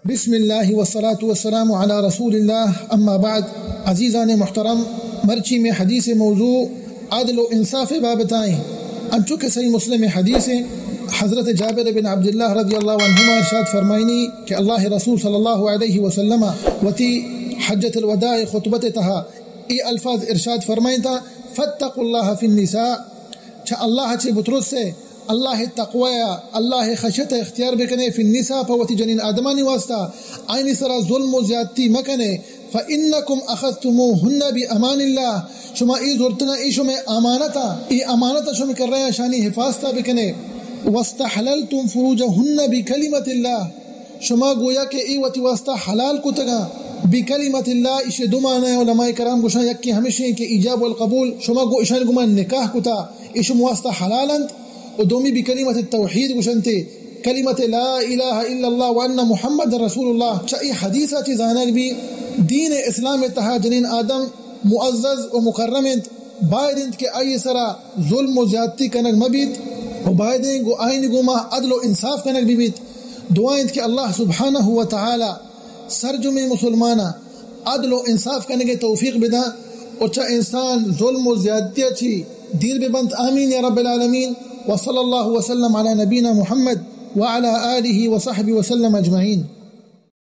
بسم اللہ والصلاة والسلام علی رسول اللہ اما بعد. عزیزان محترم، مرچی میں حدیث موضوع عدل و انصاف بابتائیں. انچونکہ صحیح مسلم حدیث حضرت جابر بن عبداللہ رضی اللہ عنہما ارشاد فرمائنی کہ اللہ رسول صلی اللہ علیہ وسلم وتی حجت الوداع خطبت تہا ای الفاظ ارشاد فرمائن تا فاتقوا اللہ فی النساء، چھا اللہ چھے بطرس سے اللہ تقویہ اللہ خشیت اختیار بکنے فی النساء پوتی جنین آدمانی واسطہ آئینی سرا ظلم و زیادتی مکنے. فَإِنَّكُمْ أَخَذْتُمُوهُنَّ بِأَمَانِ اللَّهِ، شما ای زورتنا ای شما امانتا ای امانتا شما کر رہے ہیں شانی حفاظتا بکنے. وَاسْتَحْلَلْتُمْ فُرُوجَهُنَّ بِكَلِمَةِ اللَّهِ، شما گویا کہ ای وتی واسطہ حلال کو تگا بِكَلِمَةِ اللَّهِ. اسے دو معنی ہے علماء کرام گوشا یکی ہمیشہ کہ ایجاب والقبول، شما گو اشان گمان نکاح کتا اشم واسطہ حلالند و دومی بکلمت التوحید گوشنتے کلمت لا الہ الا اللہ وان محمد رسول اللہ. چاہی حدیثہ چی زانک بھی دین اسلام تہا جنین آدم معزز و مکرمند بائدند کہ آئی سرا ظلم و زیادتی کنک مبید و بائدند گو آئین گو ما عدل و انصاف کنک بید. دعائند کہ اللہ سبحانہ و تعالی سرجم مسلمانہ عدل و انصاف کنک توفیق بدا اور چاہ انسان ظلم و زیادتی چی دیر ببند. آمین یا رب العالمین. وصلی اللہ وسلم علی نبینا محمد وعلى آلہ وصحبہ وسلم اجمعین.